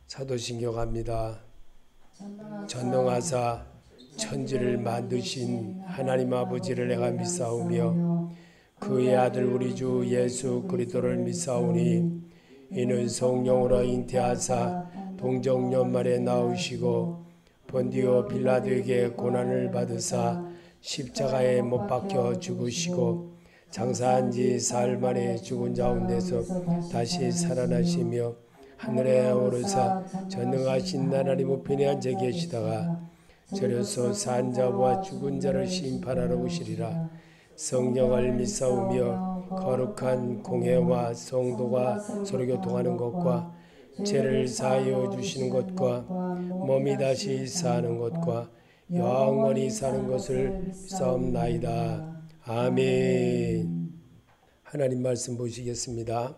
사도신경 갑니다. 전능하사 천지를 만드신 하나님 아버지를 내가 믿사오며 그의 아들 우리 주 예수 그리스도를 믿사오니 이는 성령으로 잉태하사 동정연말에 나오시고 본디오 빌라도에게 고난을 받으사 십자가에 못 박혀 죽으시고 장사한 지 사흘 만에 죽은 가운데서 다시 살아나시며 하늘에 오르사 전능하신 하나님 우편에 앉아 계시다가 저려서 산 자와 죽은 자를 심판하러 오시리라. 성령을 믿사오며 거룩한 공회와 성도가 서로 교통하는 것과 죄를 사하여 주시는 것과 몸이 다시 사는 것과 영원히 사는 것을 믿사옵나이다. 아멘. 하나님 말씀 보시겠습니다.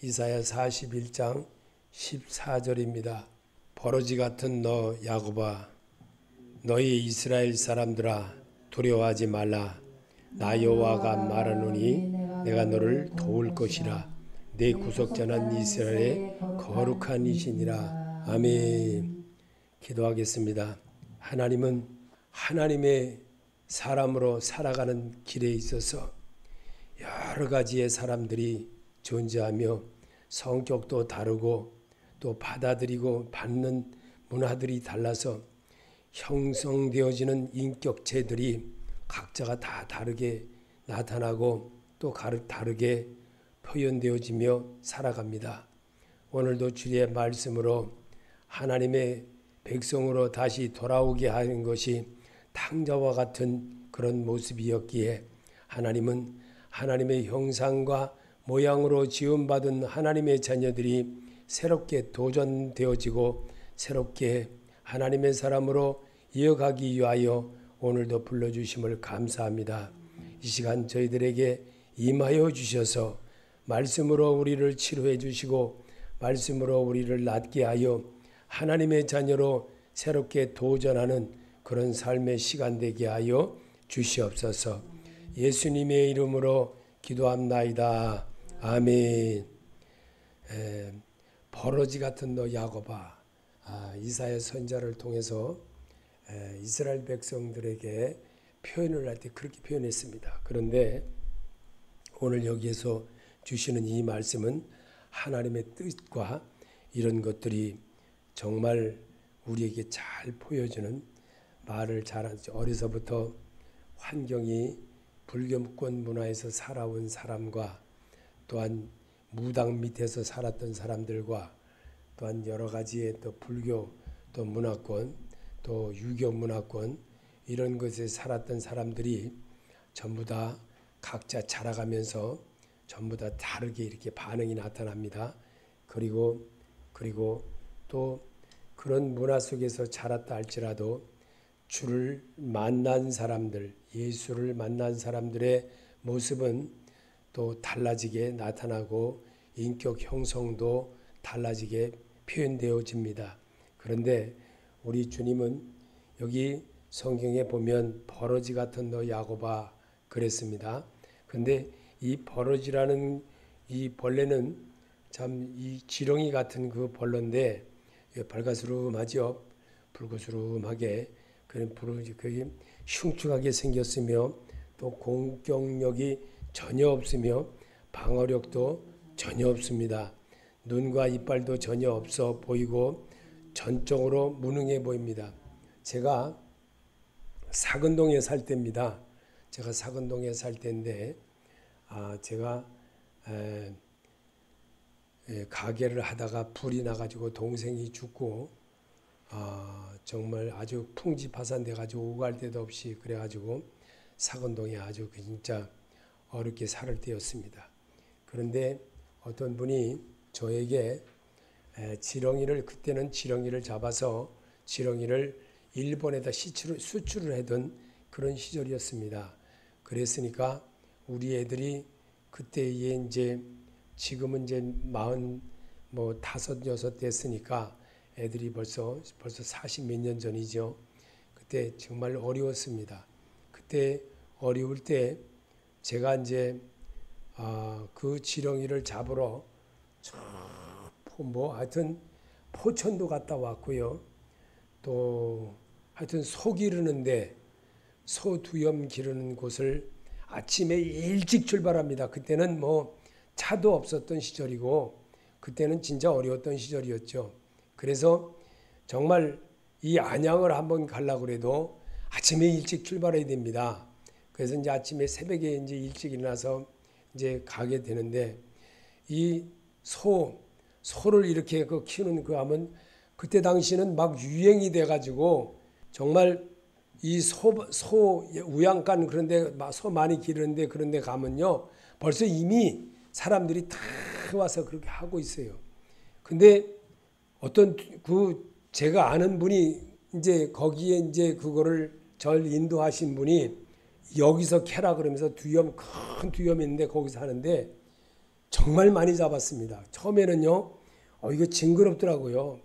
이사야 41장 14절입니다. 버러지 같은 너 야곱아, 너희 이스라엘 사람들아 두려워하지 말라. 나 여호와가 말하노니 내가 너를 도울 것이라. 내 구속자는 이스라엘의 거룩한 이시니라. 아멘. 기도하겠습니다. 하나님은 하나님의 사람으로 살아가는 길에 있어서 여러 가지의 사람들이 존재하며 성격도 다르고 또 받아들이고 받는 문화들이 달라서 형성되어지는 인격체들이 각자가 다 다르게 나타나고 또 다르게 표현되어지며 살아갑니다. 오늘도 주의 말씀으로 하나님의 백성으로 다시 돌아오게 하는 것이 탕자와 같은 그런 모습이었기에 하나님은 하나님의 형상과 모양으로 지음받은 하나님의 자녀들이 새롭게 도전되어지고 새롭게 하나님의 사람으로 이어가기 위하여 오늘도 불러주심을 감사합니다. 이 시간 저희들에게 임하여 주셔서 말씀으로 우리를 치료해 주시고 말씀으로 우리를 낫게 하여 하나님의 자녀로 새롭게 도전하는 그런 삶의 시간 되게 하여 주시옵소서. 예수님의 이름으로 기도합나이다. 아멘. 버러지 같은 너 야곱아. 이사야 선지자를 통해서 이스라엘 백성들에게 표현을 할 때 그렇게 표현했습니다. 그런데 오늘 여기에서 주시는 이 말씀은 하나님의 뜻과 이런 것들이 정말 우리에게 잘 보여주는 말을 잘하는 어려서부터 환경이 불교권 문화에서 살아온 사람과 또한 무당 밑에서 살았던 사람들과 또한 여러 가지의 또 불교 또 문화권 또 유교 문화권 이런 것에 살았던 사람들이 전부 다 각자 자라가면서 전부 다 다르게 이렇게 반응이 나타납니다. 그리고 또 그런 문화 속에서 자랐다 할지라도 주를 만난 사람들, 예수를 만난 사람들의 모습은 또 달라지게 나타나고 인격 형성도 달라지게 표현되어집니다. 그런데 우리 주님은 여기 성경에 보면 버러지 같은 너 야곱아 그랬습니다. 그런데 이 버러지라는 이 벌레는 참 이 지렁이 같은 그 벌레인데 발가스름하죠. 붉으스름하게 그게 흉측하게 생겼으며 또 공격력이 전혀 없으며 방어력도 전혀 없습니다. 눈과 이빨도 전혀 없어 보이고 전적으로 무능해 보입니다. 제가 사근동에 살 때입니다. 제가 사근동에 살 때인데 제가 가게를 하다가 불이 나가지고 동생이 죽고 정말 아주 풍지파산돼 가지고 오갈 데도 없이 그래가지고 사근동에 아주 진짜 어렵게 살 때였습니다. 그런데 어떤 분이 저에게 그때는 지렁이를 잡아서 지렁이를 일본에다 수출을 하던 그런 시절이었습니다. 그랬으니까 우리 애들이 그때에 지금은 이제 45 됐으니까 애들이 벌써 40 몇 년 전이죠. 그때 정말 어려웠습니다. 그때 어려울 때 제가 이제 그 지렁이를 잡으러 하여튼 포천도 갔다 왔고요. 또 하여튼 소 기르는데 소 두염 기르는 곳을 아침에 일찍 출발합니다. 그때는 뭐 차도 없었던 시절이고 그때는 진짜 어려웠던 시절이었죠. 그래서 정말 이 안양을 한번 가려고 그래도 아침에 일찍 출발해야 됩니다. 그래서 이제 아침에 새벽에 이제 일찍 일어나서 이제 가게 되는데 이 소를 이렇게 키우는 그 하면 그때 당시는 막 유행이 돼가지고 정말 이 소 우양간 그런데 소 많이 기르는데 그런데 가면요 벌써 이미 사람들이 다 와서 그렇게 하고 있어요. 근데 어떤 제가 아는 분이 이제 거기에 이제 그거를 절 인도하신 분이 여기서 캐라 그러면서 큰 두염이 있는데 거기서 하는데 정말 많이 잡았습니다. 처음에는요 이거 징그럽더라고요.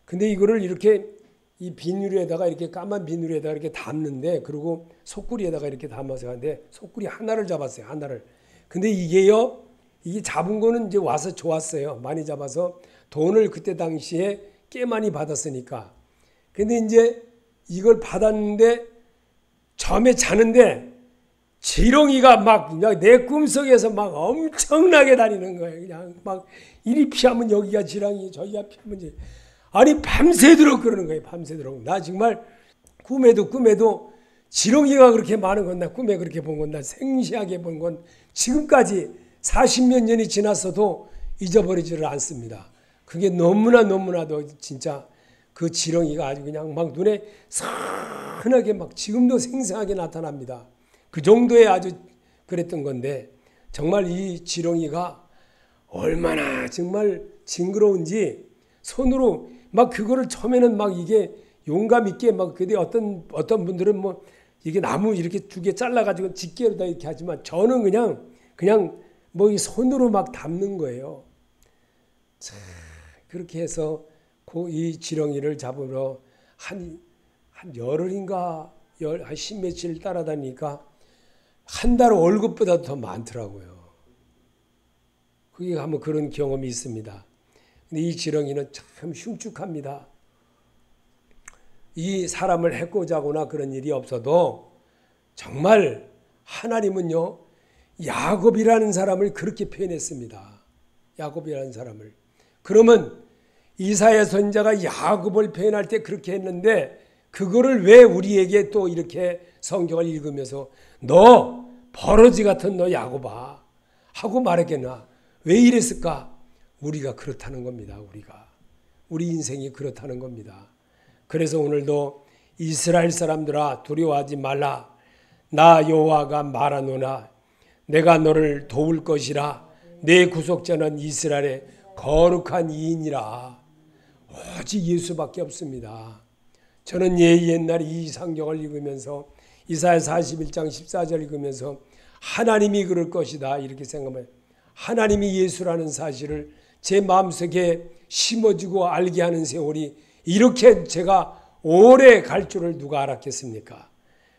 근데 이거를 이렇게 이 비누에다가 이렇게 까만 비누에다가 이렇게 담는데 그리고 속구리에다가 이렇게 담아서 하는데 속구리 하나를 잡았어요. 하나를. 근데 이게 잡은 거는 이제 와서 좋았어요. 많이 잡아서 돈을 그때 당시에 꽤 많이 받았으니까. 근데 이제 이걸 받았는데 처음에 자는데 지렁이가 막 그냥 내 꿈속에서 막 엄청나게 다니는 거예요. 그냥 막 이리 피하면 여기가 지렁이 저기가 피하면 이제 아니 밤새도록 그러는 거예요. 밤새도록. 나 정말 꿈에도 지렁이가 그렇게 많은 건 나 꿈에 그렇게 본 건 나 생시하게 본 건 지금까지 40몇 년이 지났어도 잊어버리지를 않습니다. 그게 너무나도 진짜 그 지렁이가 아주 그냥 막 눈에 선하게 막 지금도 생생하게 나타납니다. 그 정도의 아주 그랬던 건데 정말 이 지렁이가 얼마나 정말 징그러운지 손으로 막 그거를 처음에는 막 이게 용감 있게 막 근데 어떤 분들은 뭐 이게 나무 이렇게 두 개 잘라가지고 집게로다 이렇게 하지만 저는 그냥 뭐 이 손으로 막 담는 거예요. 자, 그렇게 해서 이 지렁이를 잡으러 한 열흘인가 한 십몇일 따라다니까 한 달 월급보다 더 많더라고요. 거기 가면 그런 경험이 있습니다. 근데 이 지렁이는 참 흉측합니다. 이 사람을 해코자 하거나 그런 일이 없어도 정말 하나님은요 야곱이라는 사람을 그렇게 표현했습니다. 야곱이라는 사람을. 그러면 이사야 선지자가 야곱을 표현할 때 그렇게 했는데 그거를 왜 우리에게 또 이렇게 성경을 읽으면서 너 버러지 같은 너 야곱아 하고 말했겠나? 왜 이랬을까? 우리가 그렇다는 겁니다. 우리 인생이 그렇다는 겁니다. 그래서 오늘도 이스라엘 사람들아 두려워하지 말라. 나 여호와가 말하노나 내가 너를 도울 것이라. 내 구속자는 이스라엘의 거룩한 이인이라. 오직 예수밖에 없습니다. 저는 옛날에 이 성경을 읽으면서 이사야 41장 14절 읽으면서 하나님이 그럴 것이다 이렇게 생각해요. 하나님이 예수라는 사실을 제 마음속에 심어주고 알게 하는 세월이 이렇게 제가 오래 갈 줄을 누가 알았겠습니까?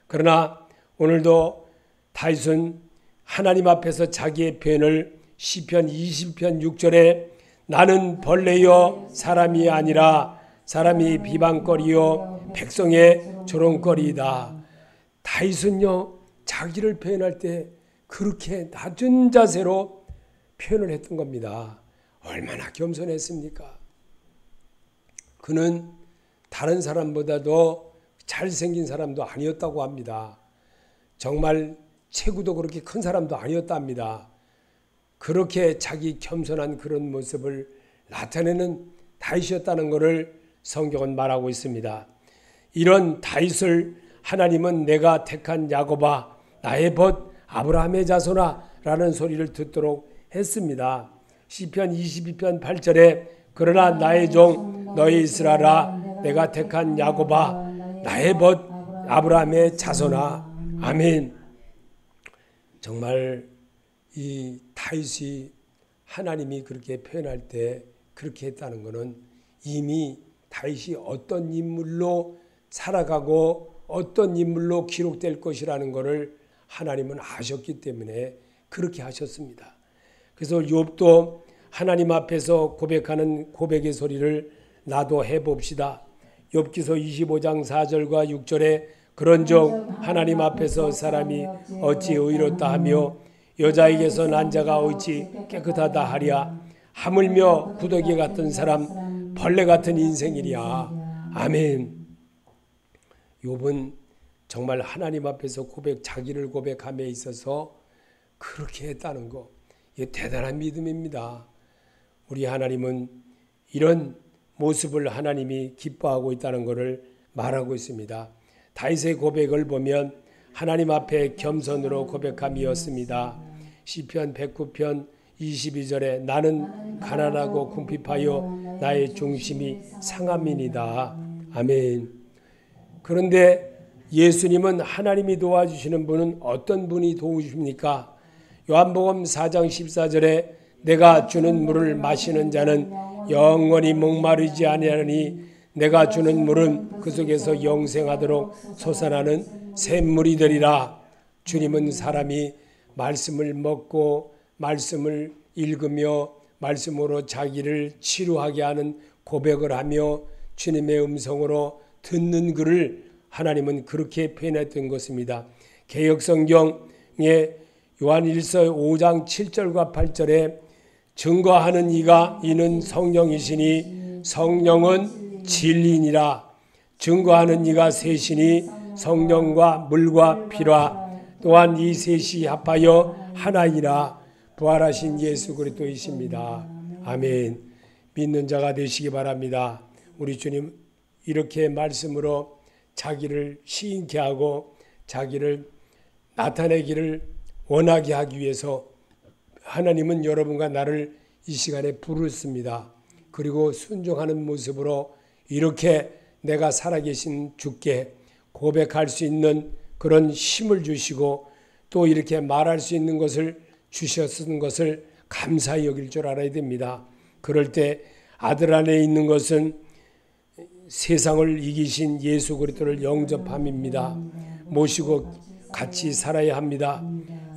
그러나 오늘도 다윗은 하나님 앞에서 자기의 표현을 시편 20편 6절에 나는 벌레요 사람이 아니라 사람이 비방거리요 백성의 조롱거리이다. 다윗은요 자기를 표현할 때 그렇게 낮은 자세로 표현을 했던 겁니다. 얼마나 겸손했습니까? 그는 다른 사람보다도 잘생긴 사람도 아니었다고 합니다. 정말 체구도 그렇게 큰 사람도 아니었다 합니다. 그렇게 자기 겸손한 그런 모습을 나타내는 다윗이었다는 것을 성경은 말하고 있습니다. 이런 다윗을 하나님은 내가 택한 야곱아 나의 벗 아브라함의 자손아 라는 소리를 듣도록 했습니다. 시편 22편 8절에 그러나 나의 종 너희 이스라엘아 내가 택한 야곱아 나의 벗 아브라함의 자손아. 아멘. 정말 이 다윗이 하나님이 그렇게 표현할 때 그렇게 했다는 것은 이미 다윗이 어떤 인물로 살아가고 어떤 인물로 기록될 것이라는 것을 하나님은 아셨기 때문에 그렇게 하셨습니다. 그래서 욥도 하나님 앞에서 고백하는 고백의 소리를 나도 해봅시다. 욥기서 25장 4절과 6절에 그런즉 하나님 앞에서 사람이 어찌 의롭다 하며 여자에게서 난 자가 어찌 깨끗하다 하랴. 하물며 구더기 같은 사람 벌레 같은 인생이랴. 아멘. 욥은 정말 하나님 앞에서 자기를 고백함에 있어서 그렇게 했다는 거, 이게 대단한 믿음입니다. 우리 하나님은 이런 모습을 하나님이 기뻐하고 있다는 것을 말하고 있습니다. 다윗의 고백을 보면 하나님 앞에 겸손으로 고백함이었습니다. 시편 109편 22절에 나는 가난하고 궁핍하여 나의 중심이 상함이니이다. 아멘. 그런데 예수님은 하나님이 도와주시는 분은 어떤 분이 도우십니까? 요한복음 4장 14절에 내가 주는 물을 마시는 자는 영원히 목마르지 아니하니 내가 주는 물은 그 속에서 영생하도록 솟아나는 샘물이 되리라. 주님은 사람이 말씀을 먹고 말씀을 읽으며 말씀으로 자기를 치료하게 하는 고백을 하며 주님의 음성으로 듣는 그를 하나님은 그렇게 표현했던 것입니다. 개역성경에 요한일서 5장 7절과 8절에 증거하는 이가 이는 성령이시니 성령은 진리니라. 증거하는 이가 셋이니 성령과 물과 피라. 또한 이 셋이 합하여 하나이라. 부활하신 예수 그리스도이십니다. 아멘. 믿는 자가 되시기 바랍니다. 우리 주님 이렇게 말씀으로 자기를 시인케 하고 자기를 나타내기를 원하게 하기 위해서 하나님은 여러분과 나를 이 시간에 부르십니다. 그리고 순종하는 모습으로 이렇게 내가 살아계신 주께 고백할 수 있는 그런 힘을 주시고 또 이렇게 말할 수 있는 것을 주셨은 것을 감사히 여길 줄 알아야 됩니다. 그럴 때 아들 안에 있는 것은 세상을 이기신 예수 그리스도를 영접함입니다. 모시고 같이 살아야 합니다.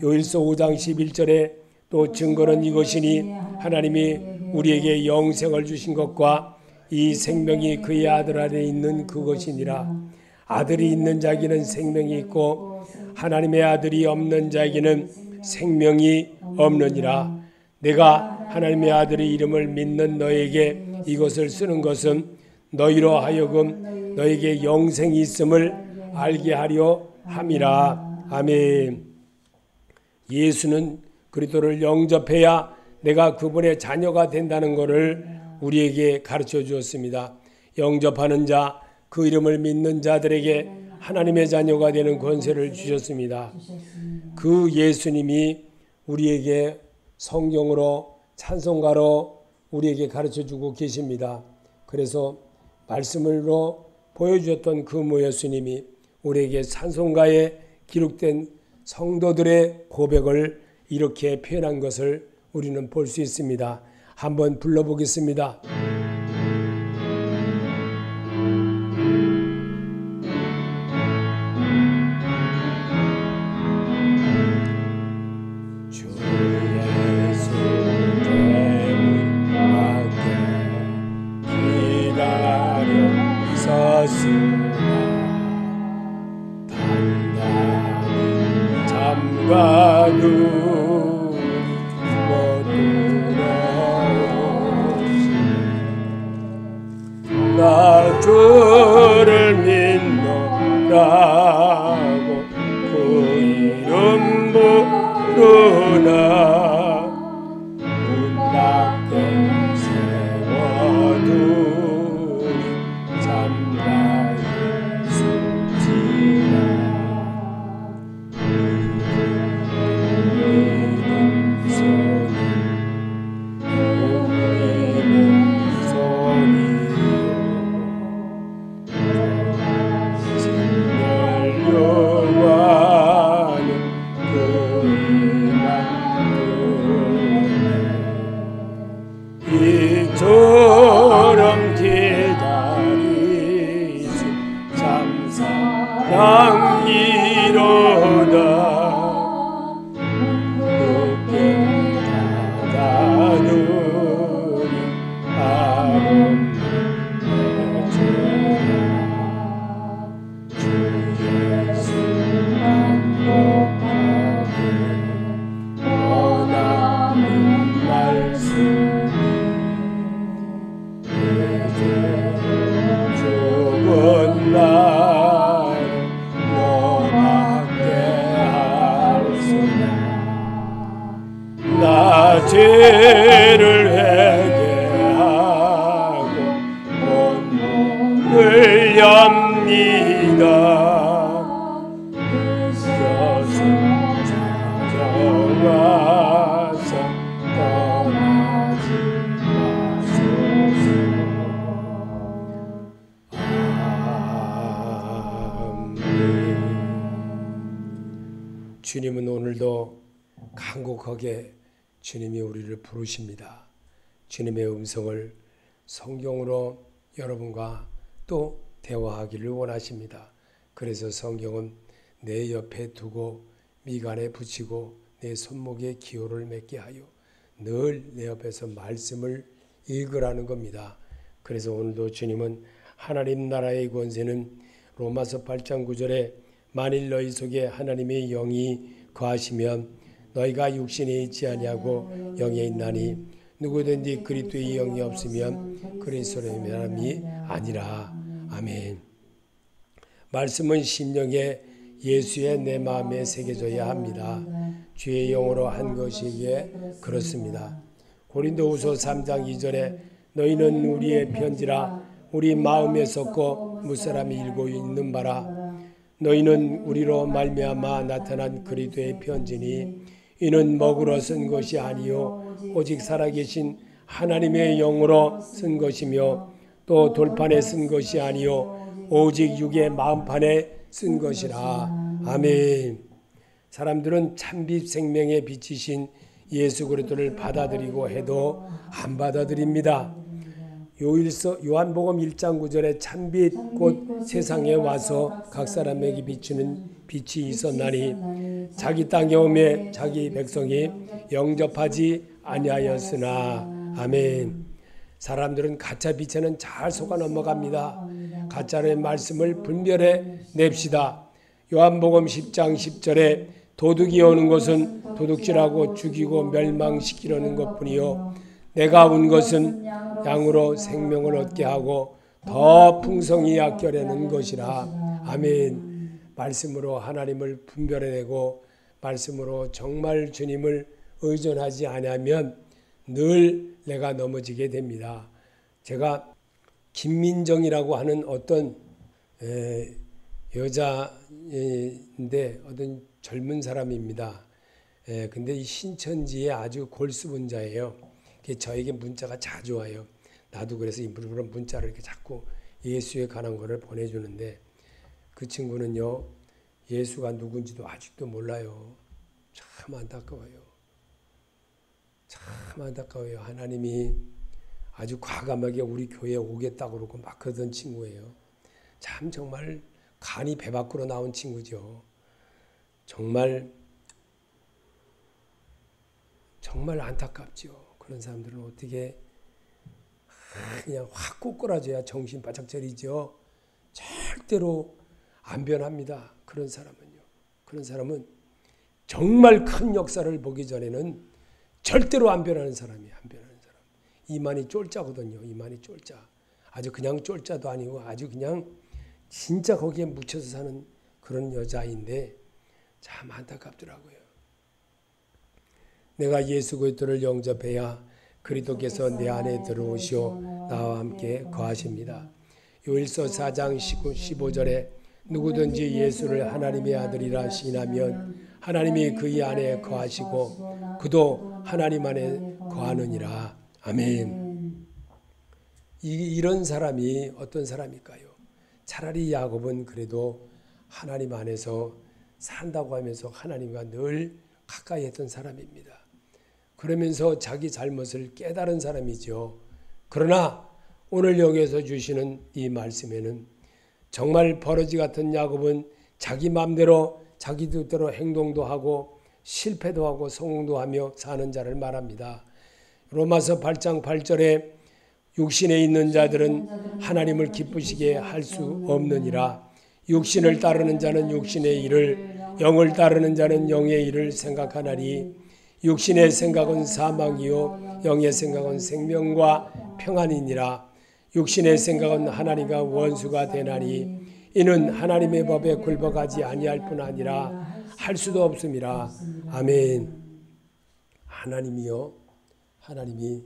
요일서 5장 11절에 또 증거는 이것이니 하나님이 우리에게 영생을 주신 것과 이 생명이 그의 아들 안에 있는 그것이니라. 아들이 있는 자에게는 생명이 있고 하나님의 아들이 없는 자에게는 생명이 없느니라. 내가 하나님의 아들의 이름을 믿는 너에게 이것을 쓰는 것은 너희로 하여금 너에게 영생이 있음을 알게 하려 함이라. 아멘. 예수는 그리스도를 영접해야 내가 그분의 자녀가 된다는 것을 우리에게 가르쳐 주었습니다. 영접하는 자, 그 이름을 믿는 자들에게 하나님의 자녀가 되는 권세를 주셨습니다. 그 예수님이 우리에게 성경으로 찬송가로 우리에게 가르쳐 주고 계십니다. 그래서 말씀으로 보여주셨던 그 예수님이 우리에게 찬송가에 기록된 성도들의 고백을 이렇게 표현한 것을 우리는 볼 수 있습니다. 한번 불러보겠습니다. 주 예수 대문 밖에 기다려 있었으나 단단히 잠가두 나 주를 믿노라고 그 이름 부르나 문 밖에 세워두니 잠가이 숨지나 이처럼 기다리시 참 사랑이로다 높게 받아두니 아름다운 주셔서 찾아와서 떠나지 마소서. 아멘. 주님은 오늘도 간곡하게 주님이 우리를 부르십니다. 주님의 음성을 성경으로 여러분과 또 대화하기를 원하십니다. 그래서 성경은 내 옆에 두고 미간에 붙이고 내 손목에 기호를 맺게 하여 늘 내 옆에서 말씀을 읽으라는 겁니다. 그래서 오늘도 주님은 하나님 나라의 권세는 로마서 8장 9절에 만일 너희 속에 하나님의 영이 거하시면 너희가 육신에 있지 아니하고 영에 있나니 누구든지 그리스도의 영이 없으면 그리스도의 사람이 아니라. 아멘. 말씀은 심령에 예수의 내 마음에 새겨져야 합니다. 주의 영으로 한 것이기에 그렇습니다. 고린도후서 3장 2절에 너희는 우리의 편지라 우리 마음에 섞고 무사람이 읽고 있는 바라. 너희는 우리로 말미암아 나타난 그리스도의 편지니 이는 먹으러 쓴 것이 아니요 오직 살아계신 하나님의 영으로 쓴 것이며 또 돌판에 쓴 것이 아니요 오직 육의 마음판에 쓴 것이라. 아멘. 사람들은 참빛 생명의 빛이신 예수 그리스도를 받아들이고 해도 안 받아들입니다. 요한복음 1장 9절에 참빛 곧 세상에 와서 각 사람에게 비추는 빛이 있었나니 자기 땅에 오매 자기 백성이 영접하지 아니하였으나. 아멘. 사람들은 가짜 빛에는 잘 속아 넘어갑니다. 가짜의 말씀을 분별해 냅시다. 요한복음 10장 10절에 도둑이 오는 것은 도둑질하고 죽이고 멸망시키려는 것뿐이요 내가 온 것은 양으로 생명을 얻게 하고 더 풍성히 얻게 하려는 것이라. 아멘. 말씀으로 하나님을 분별해내고 말씀으로 정말 주님을 의존하지 않으면 늘 내가 넘어지게 됩니다. 제가 김민정이라고 하는 어떤 여자인데 어떤 젊은 사람입니다. 근데 이 신천지에 아주 골수분자예요. 저에게 문자가 자주 와요. 나도 그래서 일부러 문자를 이렇게 자꾸 예수에 관한 거를 보내주는데 그 친구는요 예수가 누군지도 아직도 몰라요. 참 안타까워요. 참 안타까워요. 하나님이 아주 과감하게 우리 교회에 오겠다고 그러고 막 그러던 친구예요. 참 정말 간이 배 밖으로 나온 친구죠. 정말 안타깝죠. 그런 사람들은 어떻게 그냥 확 꼬꾸라져야 정신 바짝 차리죠. 절대로 안 변합니다. 그런 사람은요. 그런 사람은 정말 큰 역사를 보기 전에는 절대로 안 변하는 사람이에요. 안 변하는 사람. 이만이 쫄자거든요. 이만이 쫄자. 아주 그냥 쫄자도 아니고 아주 그냥 진짜 거기에 묻혀서 사는 그런 여자인데 참 안타깝더라고요. 내가 예수 그리스도를 영접해야 그리스도께서 내 안에 들어오시어 나와 함께 거하십니다. 요일서 4장 15절에 누구든지 예수를 하나님의 아들이라 시인하면 하나님이 그의 안에 거하시고 그도 하나님 안에 거하느니라. 아멘. 이런 사람이 어떤 사람일까요? 차라리 야곱은 그래도 하나님 안에서 산다고 하면서 하나님과 늘 가까이 했던 사람입니다. 그러면서 자기 잘못을 깨달은 사람이죠. 그러나 오늘 여기에서 주시는 이 말씀에는 정말 버러지 같은 야곱은 자기 마음대로 자기 뜻대로 행동도 하고 실패도 하고 성공도 하며 사는 자를 말합니다. 로마서 8장 8절에 육신에 있는 자들은 하나님을 기쁘시게 할 수 없느니라. 육신을 따르는 자는 육신의 일을, 영을 따르는 자는 영의 일을 생각하나니 육신의 생각은 사망이요 영의 생각은 생명과 평안이니라. 육신의 생각은 하나님과 원수가 되나니 이는 하나님의 법에 굴복하지 아니할 뿐 아니라 할 수도 없음이라. 아멘. 하나님이요, 하나님이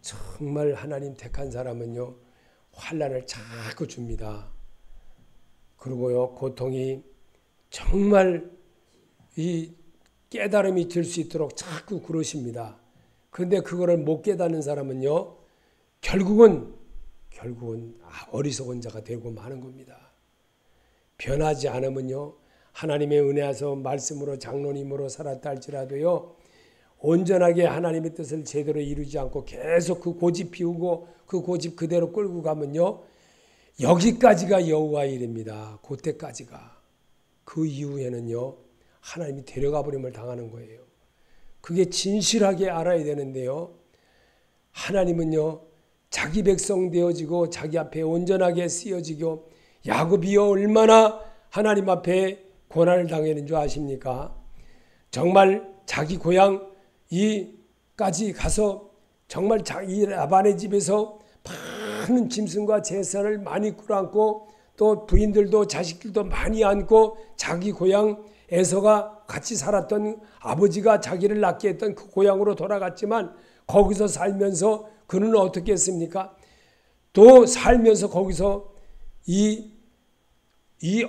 정말 하나님 택한 사람은요 환난을 자꾸 줍니다. 그리고요, 고통이 정말 이 깨달음이 들 수 있도록 자꾸 그러십니다. 그런데 그거를 못 깨닫는 사람은요, 결국은 어리석은 자가 되고 마는 겁니다. 변하지 않으면요, 하나님의 은혜에서 말씀으로 장로님으로 살았다 할지라도요, 온전하게 하나님의 뜻을 제대로 이루지 않고 계속 그 고집 피우고 그 고집 그대로 끌고 가면요, 여기까지가 여호와의 일입니다. 그때까지가. 그 이후에는요, 하나님이 데려가 버림을 당하는 거예요. 그게 진실하게 알아야 되는데요, 하나님은요, 자기 백성 되어지고 자기 앞에 온전하게 쓰여지고, 야곱이요 얼마나 하나님 앞에 고난을 당하는 줄 아십니까? 정말 자기 고향 이까지 가서 정말 이 라반의 집에서 많은 짐승과 제사를 많이 끌어안고, 또 부인들도 자식들도 많이 안고, 자기 고향 에서가 같이 살았던 아버지가 자기를 낳게 했던 그 고향으로 돌아갔지만, 거기서 살면서 그는 어떻게 했습니까? 또 살면서 거기서 이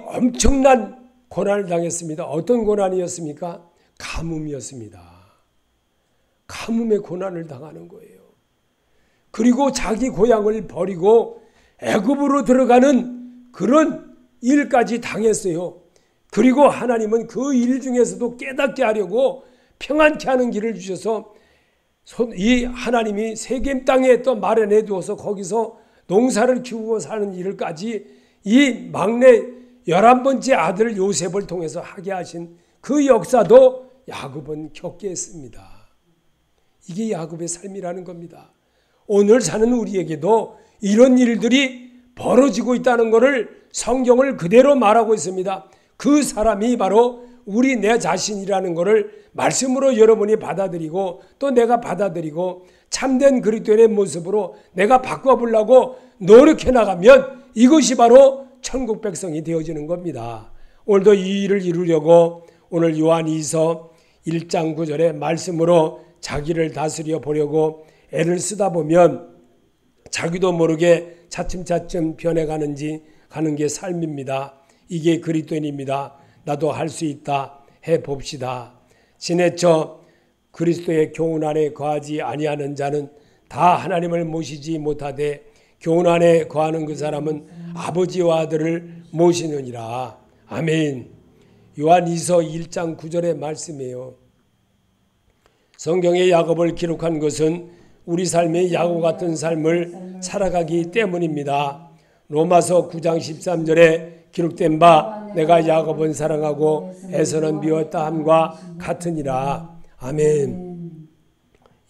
엄청난 고난을 당했습니다. 어떤 고난이었습니까? 가뭄이었습니다. 가뭄의 고난을 당하는 거예요. 그리고 자기 고향을 버리고 애굽으로 들어가는 그런 일까지 당했어요. 그리고 하나님은 그 일 중에서도 깨닫게 하려고 평안케 하는 길을 주셔서 이 하나님이 세겜 땅에 또 마련해 두어서 거기서 농사를 키우고 사는 일까지 이 막내 11번째 아들 요셉을 통해서 하게 하신 그 역사도 야곱은 겪게 했습니다. 이게 야곱의 삶이라는 겁니다. 오늘 사는 우리에게도 이런 일들이 벌어지고 있다는 것을 성경을 그대로 말하고 있습니다. 그 사람이 바로 내 자신이라는 것을 말씀으로 여러분이 받아들이고, 또 내가 받아들이고 참된 그리스도인의 모습으로 내가 바꿔보려고 노력해 나가면 이것이 바로 천국 백성이 되어지는 겁니다. 오늘도 이 일을 이루려고 오늘 요한2서 1장 9절의 말씀으로 자기를 다스려 보려고 애를 쓰다 보면 자기도 모르게 차츰차츰 변해가는 게 삶입니다. 이게 그리스도인입니다. 나도 할 수 있다. 해봅시다. 지내쳐 그리스도의 교훈 안에 거하지 아니하는 자는 다 하나님을 모시지 못하되, 교훈 안에 거하는 그 사람은 아버지와 아들을 모시느니라. 아멘. 요한2서 1장 9절의 말씀이에요. 성경에 야곱을 기록한 것은 우리 삶의 야곱 같은 삶을 살아가기 때문입니다. 로마서 9장 13절에 기록된 바 내가 야곱은 사랑하고 에서는 미웠다 함과 같으니라. 아멘.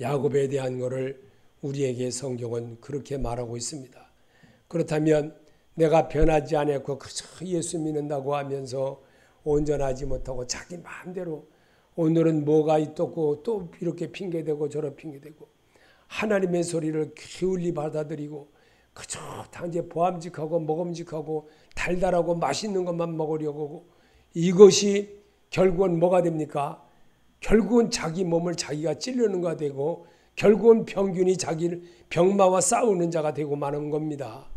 야곱에 대한 것을 우리에게 성경은 그렇게 말하고 있습니다. 그렇다면 내가 변하지 않았고 그저 예수 믿는다고 하면서 온전하지 못하고 자기 마음대로 오늘은 뭐가 있었고 또 이렇게 핑계대고 저렇게 핑계대고 하나님의 소리를 기울이 받아들이고 그저 단지 보암직하고 먹음직하고 달달하고 맛있는 것만 먹으려고 하고, 이것이 결국은 뭐가 됩니까? 결국은 자기 몸을 자기가 찌르는 가 되고, 결국은 평균이 자기를 병마와 싸우는 자가 되고 마는 겁니다.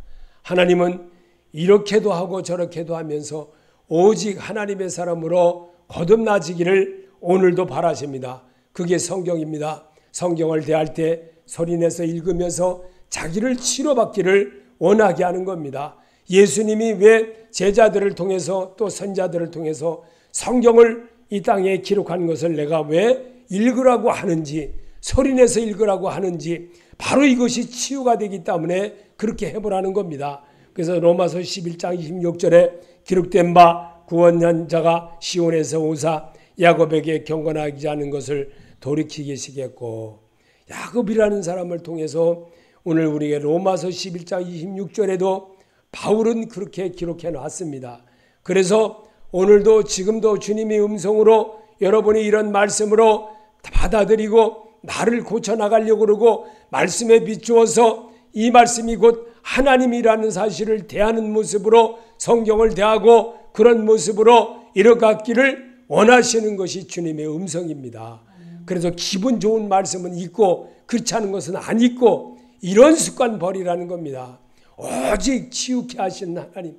하나님은 이렇게도 하고 저렇게도 하면서 오직 하나님의 사람으로 거듭나지기를 오늘도 바라십니다. 그게 성경입니다. 성경을 대할 때 소리내서 읽으면서 자기를 치료받기를 원하게 하는 겁니다. 예수님이 왜 제자들을 통해서 또 선자들을 통해서 성경을 이 땅에 기록한 것을 내가 왜 읽으라고 하는지, 소리내서 읽으라고 하는지, 바로 이것이 치유가 되기 때문에 그렇게 해보라는 겁니다. 그래서 로마서 11장 26절에 기록된 바 구원한 자가 시온에서 오사 야곱에게 경건하지 않은 것을 돌이키게 시켰고, 야곱이라는 사람을 통해서 오늘 우리에게 로마서 11장 26절에도 바울은 그렇게 기록해 놨습니다. 그래서 오늘도 지금도 주님의 음성으로 여러분이 이런 말씀으로 받아들이고 나를 고쳐나가려고 그러고 말씀에 비추어서 이 말씀이 곧 하나님이라는 사실을 대하는 모습으로 성경을 대하고 그런 모습으로 이뤄갔기를 원하시는 것이 주님의 음성입니다. 그래서 기분 좋은 말씀은 있고 그렇지 않은 것은 안 있고, 이런 습관 버리라는 겁니다. 오직 치유케 하신 하나님,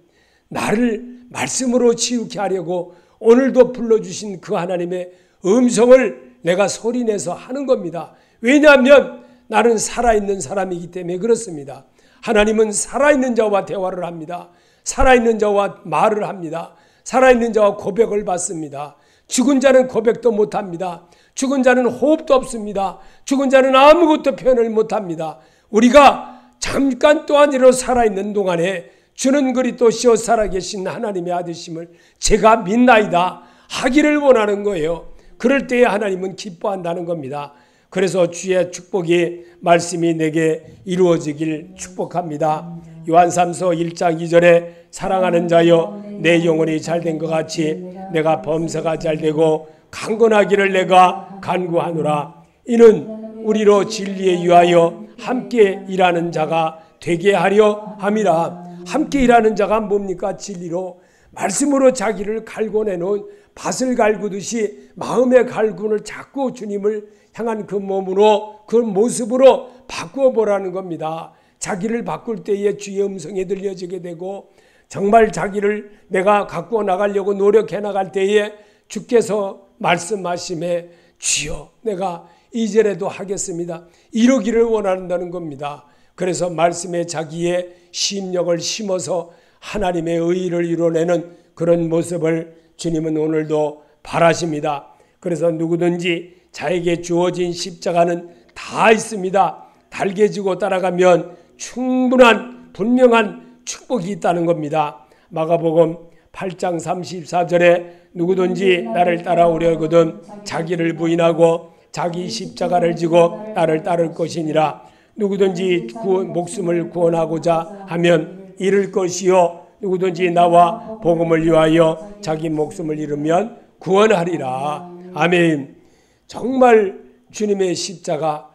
나를 말씀으로 치유케 하려고 오늘도 불러주신 그 하나님의 음성을 내가 소리내서 하는 겁니다. 왜냐하면 나는 살아있는 사람이기 때문에 그렇습니다. 하나님은 살아있는 자와 대화를 합니다. 살아있는 자와 말을 합니다. 살아있는 자와 고백을 받습니다. 죽은 자는 고백도 못합니다. 죽은 자는 호흡도 없습니다. 죽은 자는 아무것도 표현을 못합니다. 우리가 잠깐 동안이라도 살아있는 동안에 주는 그리스도시요 살아계신 하나님의 아들심을 제가 믿나이다 하기를 원하는 거예요. 그럴 때에 하나님은 기뻐한다는 겁니다. 그래서 주의 축복이 말씀이 내게 이루어지길 축복합니다. 요한삼서 1장 2절에 사랑하는 자여 내 영혼이 잘된 것 같이 내가 범사가 잘되고 강건하기를 내가 간구하노라. 이는 우리로 진리에 유하여 함께 일하는 자가 되게 하려 함이라. 함께 일하는 자가 뭡니까? 진리로 말씀으로 자기를 갈고내놓은 밭을 갈구듯이 마음의 갈군을 자꾸 주님을 향한 그 몸으로 그 모습으로 바꾸어 보라는 겁니다. 자기를 바꿀 때에 주의 음성이 들려지게 되고 정말 자기를 내가 갖고 나가려고 노력해 나갈 때에 주께서 말씀하심에 주여 내가 이제라도 하겠습니다. 이러기를 원한다는 겁니다. 그래서 말씀에 자기의 심령을 심어서 하나님의 의의를 이뤄내는 그런 모습을 주님은 오늘도 바라십니다. 그래서 누구든지 자에게 주어진 십자가는 다 있습니다. 달게 지고 따라가면 충분한 분명한 축복이 있다는 겁니다. 마가복음 8장 34절에 누구든지 나를 따라오려거든 자기를 부인하고 자기 십자가를 지고 나를 따를 것이니라. 누구든지 목숨을 구원하고자 하면 잃을 것이요 누구든지 나와 복음을 위하여 자기 목숨을 잃으면 구원하리라. 아멘. 정말 주님의 십자가,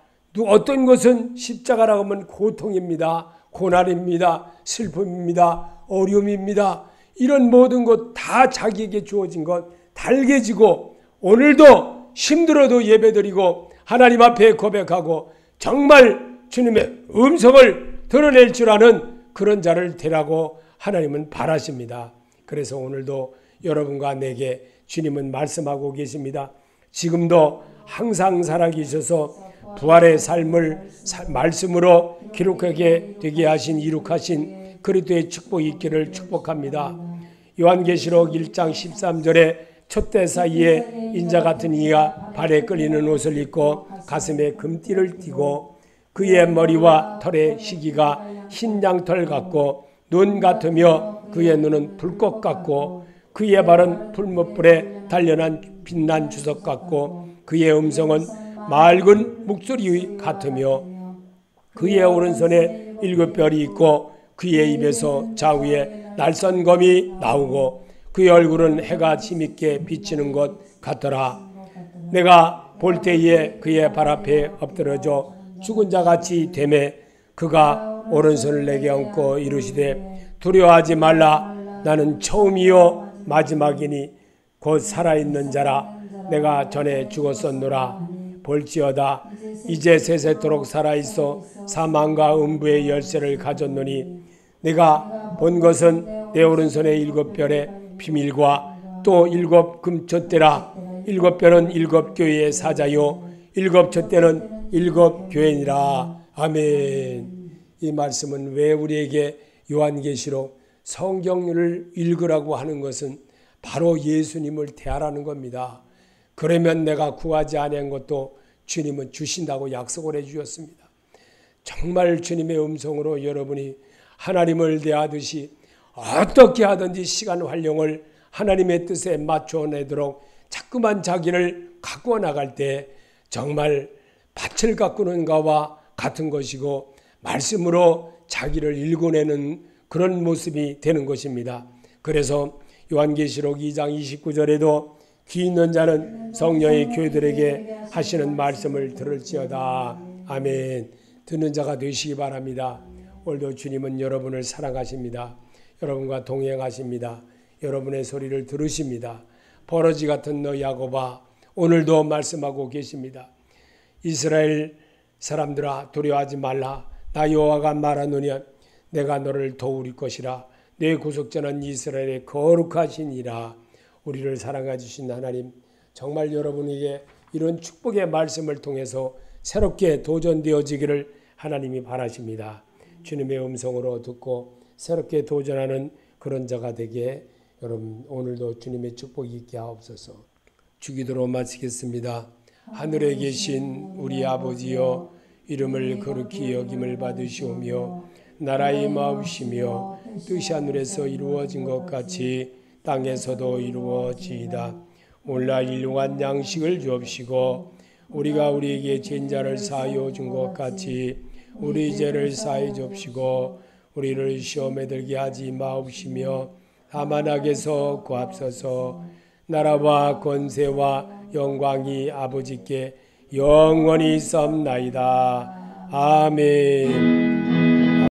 어떤 것은 십자가라고 하면 고통입니다. 고난입니다. 슬픔입니다. 어려움입니다. 이런 모든 것 다 자기에게 주어진 것 달게 지고 오늘도 힘들어도 예배드리고 하나님 앞에 고백하고 정말 주님의 음성을 드러낼 줄 아는 그런 자를 되라고 하나님은 바라십니다. 그래서 오늘도 여러분과 내게 주님은 말씀하고 계십니다. 지금도 항상 살아계셔서 부활의 삶을 말씀으로 기록하게 되게 하신 이룩하신 그리스도의 축복이 있기를 축복합니다. 요한계시록 1장 13절에 촛대 사이에 인자 같은 이가 발에 끌리는 옷을 입고 가슴에 금띠를 띠고 그의 머리와 털의 시기가 흰 양털 같고 눈 같으며 그의 눈은 불꽃 같고 그의 발은 풀무불에 단련한 빛난 주석 같고 그의 음성은 맑은 목소리 같으며 그의 오른손에 7별이 있고 그의 입에서 좌우에 날선 검이 나오고 그의 얼굴은 해가 힘있게 비치는 것 같더라. 내가 볼 때에 그의 발 앞에 엎드러져 죽은 자같이 되매 그가 오른손을 내게 얹고 이르시되 두려워하지 말라. 나는 처음이요 마지막이니 곧 살아있는 자라. 내가 전에 죽었었노라. 볼지어다 이제 세세토록 살아있어 사망과 음부의 열쇠를 가졌노니 내가 본 것은 내 오른손에 7별의 비밀과 또 7 금촛대라. 7별은 7 교회의 사자요 7 촛대는 7 교회니라. 아멘. 이 말씀은 왜 우리에게 요한계시록 성경을 읽으라고 하는 것은 바로 예수님을 대하라는 겁니다. 그러면 내가 구하지 아니한 것도 주님은 주신다고 약속을 해주셨습니다. 정말 주님의 음성으로 여러분이 하나님을 대하듯이 어떻게 하든지 시간 활용을 하나님의 뜻에 맞춰내도록 자꾸만 자기를 가꾸어 나갈 때 정말 밭을 가꾸는 것과 같은 것이고 말씀으로 자기를 읽어내는 그런 모습이 되는 것입니다. 그래서 요한계시록 2장 29절에도 귀 있는 자는 성령의 교회들에게 하시는 말씀을 들을지어다. 아멘. 듣는 자가 되시기 바랍니다. 오늘도 주님은 여러분을 사랑하십니다. 여러분과 동행하십니다. 여러분의 소리를 들으십니다. 버러지 같은 너 야곱아, 오늘도 말씀하고 계십니다. 이스라엘 사람들아 두려워하지 말라. 나 여호와가 말하노니 내가 너를 도울 것이라. 내 구속자는 이스라엘의 거룩하시니라. 우리를 사랑해 주신 하나님, 정말 여러분에게 이런 축복의 말씀을 통해서 새롭게 도전되어지기를 하나님이 바라십니다. 주님의 음성으로 듣고 새롭게 도전하는 그런 자가 되게 여러분 오늘도 주님의 축복이 있게 하옵소서. 주기도로 마치겠습니다. 하늘에 계신 우리 아버지여, 이름을 거룩히 여김을 받으시오며 나라가 임하옵시며 뜻이 하늘에서 이루어진 것 같이 땅에서도 이루어지이다. 오늘날 일용할 양식을 주옵시고 우리가 우리에게 죄인 자를 사하여 준 것 같이 우리 죄를 사하여 주옵시고 우리를 시험에 들게 하지 마옵시며 다만 악에서 구하옵소서. 나라와 권세와 영광이 아버지께 영원히 있사옵나이다. 아멘.